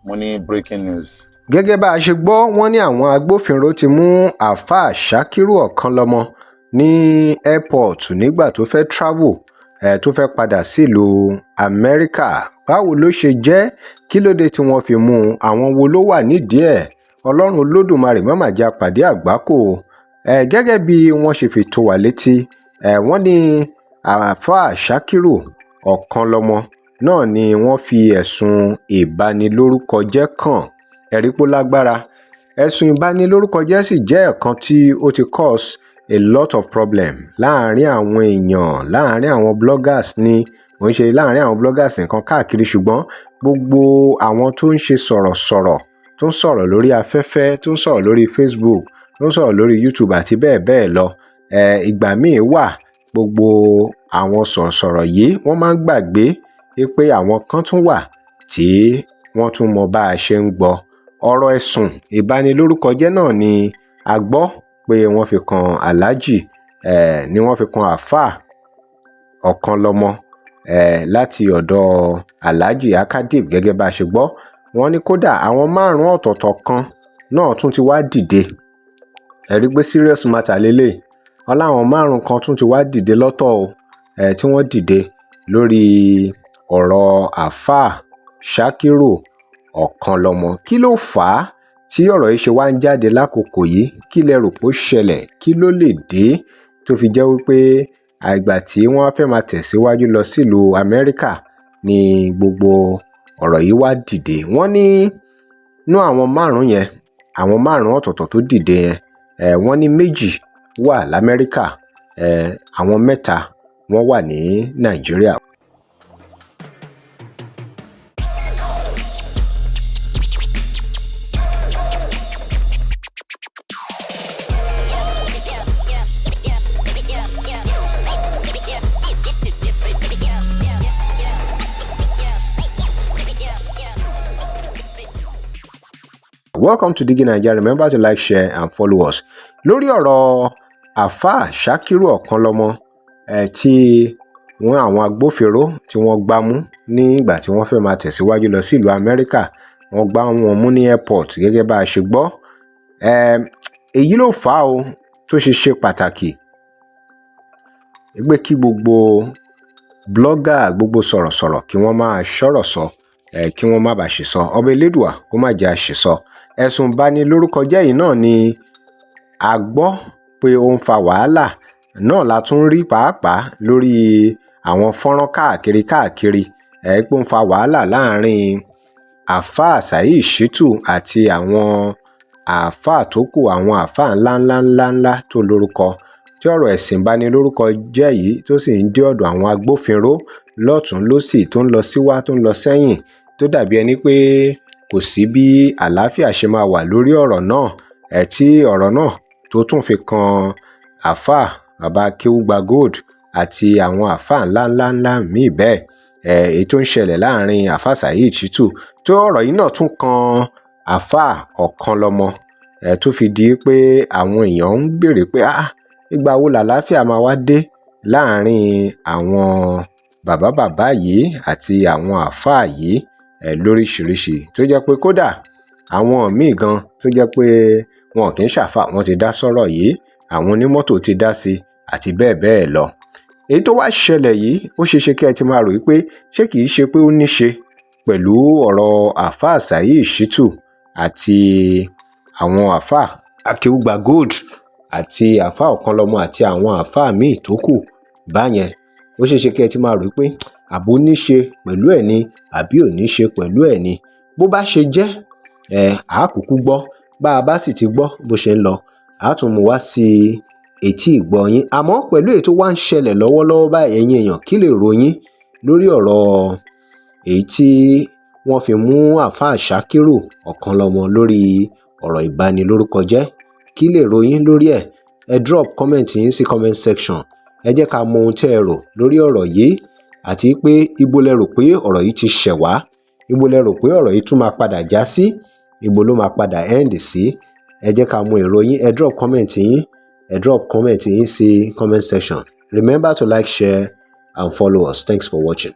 mo ní breaking news. Gẹ́gẹ́ bá a ṣe gbọ́, wọ́n ní àwọn agbófinró ti mú àáfàá Ṣakiru Okanlomo ní airport nígbà tó fẹ́ travel tó fẹ́ padà sílùú Amẹ́ríkà. Báwo ló ṣe jẹ́? Kí ló dé tí wọ́n fi mú un? Àwọn wo ló wà nídìí ẹ̀? Ọlọ́run Olódùmarè má mà jẹ́ a pàdé àgbákò. Gẹ́gẹ́ bí wọ́n ṣe fi tó wa létí, wọ́n ní àáfàá Ṣakiru Okanlomo náà ni wọ́n fi ẹ̀sùn ìbanilórúkọjẹ́ kàn. Ẹ̀rí pó lágbára. Ẹ̀sùn ìbanilórúkọjẹ́ sì jẹ́ ẹ̀kan tí ó ti cause a lot of problem láàárín àwọn èèyàn, láàárín àwọn bloggers ni, kò ń ṣe láàárín àwọn bloggers nìkan káàkiri, ṣùgbọ́n gbogbo àwọn tó ń ṣe sọ̀rọ̀sọ̀rọ̀, tó ń sọ̀rọ̀ lórí afẹ́fẹ́, tó ń sọ̀rọ̀ lórí Facebook, tó ń sọ̀rọ̀ lórí YouTube àti bẹ́ẹ̀ bẹ́ẹ̀ lọ. Ìgbà míì wà gbogbo àwọn sọ̀rọ̀sọ̀rọ̀ yìí wọ́n máa ń gbàgbé pé àwọn kan tún wà tí wọ́n tún mọ bá a ṣe ń gbọ́. Ọ̀rọ̀ ẹ̀sùn ìbanilórúkọjẹ́ náà ni a gbọ́ pé wọ́n fi kan Alhaji ni wọ́n fi kan àáfàá Okanlomo láti ọ̀dọ̀ Alhaji Akadib. Gẹ́gẹ́ bá a ṣe gbọ́, wọ́n ní kódà àwọn 5 ọ̀tọ̀ọ̀tọ̀ kan náà tún ti wá dìde. Ẹ̀rí pé serious matter lélẹ̀. Wọ́n láwọn 5 kan tún ti wá dìde lọ́tọ̀ o, tí wọ́n dìde lórí ọ̀rọ̀ àáfàá Ṣakiru Okanlomo. Kí ló fà á tí ọ̀rọ̀ yìí ṣe wá ń jáde lákòókò yìí? Kí lẹ rò pé ó ṣẹlẹ̀? Kí ló lè dé tó fi jẹ́ wípé àìgbà tí wọ́n fẹ́ máa tẹ̀síwájú lọ sílùú Amẹ́ríkà ni gbogbo ọ̀rọ̀ yìí wá dìde? Wọ́n ní nú àwọn 5 yẹn, àwọn 5 ọ̀tọ̀ọ̀tọ̀ tó dìde yẹn, wọ́n ní 2 wà l'Amẹ́ríkà, àwọn 3 wọ́n wà ní Nàìjíríà. Welcome to Digi Naija. Remember to like, share and follow us. Lórí ọ̀rọ̀ àáfàá Ṣakiru Okanlomo tí wọ́n àwọn agbófinró tí wọ́n gbá mú nígbà tí wọ́n fẹ́ máa tẹ̀síwájú lọ sílùú Amẹ́ríkà, wọ́n gbá wọn mú ní airport gẹ́gẹ́ bá a ṣe gbọ́. Èyí ló fà á o tó ṣe pàtàkì pé kí gbogbo blogger, gbogbo sọ̀rọ̀sọ̀rọ̀ kí wọ́n máa ṣọ̀rọ̀ sọ, kí wọ́n má bàa ṣì sọ. Ọba Elédùà kó má jẹ́ a ṣì sọ. Ẹ̀sùn ìbanilórúkọjẹ́ yìí náà ni a gbọ́ pé ó ń fa wàhálà náà la tún rí pàápàá lórí àwọn fọ́nrán káàkiri pé ó ń fa wàhálà láàrin àáfàá Saheed Shittu àti àwọn àáfàá tó kù, àwọn àáfàá ńláńlá tó lórúkọ, tí ọ̀rọ̀ ẹ̀sìn ìbanilórúkọjẹ́ yìí tó sì ń dé ọ̀dọ̀ àwọn agbófinró lọ́tùn lósì, tó ń lọ síwá tó ń lọ sẹ́yìn, tó dàbí ẹni pé kò sí bí àlàáfíà ṣe máa wà lórí ọ̀rọ̀ náà, tí ọ̀rọ̀ náà tó tún fi kan àáfàá bàbá akeugbagold àti àwọn àáfàá ńláńlá míì bẹ́ẹ̀, èyí tó ń ṣẹlẹ̀ láàrin àáfàá Saheed Shittu, tó ọ̀rọ̀ yìí náà tún kan àáfàá Okanlomo, tó fi di pé àwọn èèyàn ń béèrè pé ìgbà wo làlàáfíà máa wá dé láàrin àwọn bàbá yìí àti àwọn àáfàá yìí lóríṣiríṣi, tó jẹ́ pé kódà àwọn míì gan tó jẹ́ pé wọn kì í ṣàfà, wọ́n ti dá sọ́rọ̀ yìí, àwọn onímọ́tò ti dá sí àti bẹ́ẹ̀ bẹ́ẹ̀ lọ. Èyí tó wá ṣẹlẹ̀ yìí, ó ṣeéṣe kí ẹ ti máa rò wípé ṣé kìí ṣe pé ó ní ṣe pẹ̀lú ọ̀rọ̀ àáfàá Saheed Shittu àti àwọn àáfàá akeugbagold àti àáfàá Okanlomo àti àwọn àáfàá míì tó kù báyẹn. Ó ṣeéṣe kí ẹ ti máa rò pé àbó ní ṣe pẹ̀lú ẹ̀ ni àbí ò ní ṣe pẹ̀lú ẹ̀ ni. Bó bá ṣe jẹ́, a kúkú gbọ́. Bá a bá sì ti gbọ́ bó ṣe ń lọ, a tún mú wá sí etí ìgbọ́ yín. Àmọ́ pẹ̀lú èyí tó wá ń ṣẹlẹ̀ lọ́wọ́lọ́wọ́ báyìí, ẹ̀yin èèyàn, kí lè ròyìn lórí ọ̀rọ̀ èyí tí wọ́n fi mú àáfàá Ṣakiru Okanlomo lórí ọ̀rọ̀ ìbanilórúkọjẹ́? Kí lè ròyìn lórí ẹ̀? Ẹ drop comment yín sí comment section. Ẹ jẹ́ ká mọ ohun tẹ́ ẹ rò lórí ọ̀rọ̀ yìí, àti pé ibo lẹ rò pé ọ̀rọ̀ yìí ti ṣẹ̀ wá, ibo lẹ rò pé ọ̀rọ̀ yìí tún máa padà já sí, ibo ló máa padà end sí. Ẹ jẹ́ ká mọ èrò yín. Ẹ drop comment yín sí comment section. Remember to like, share and follow us. Thanks for watching.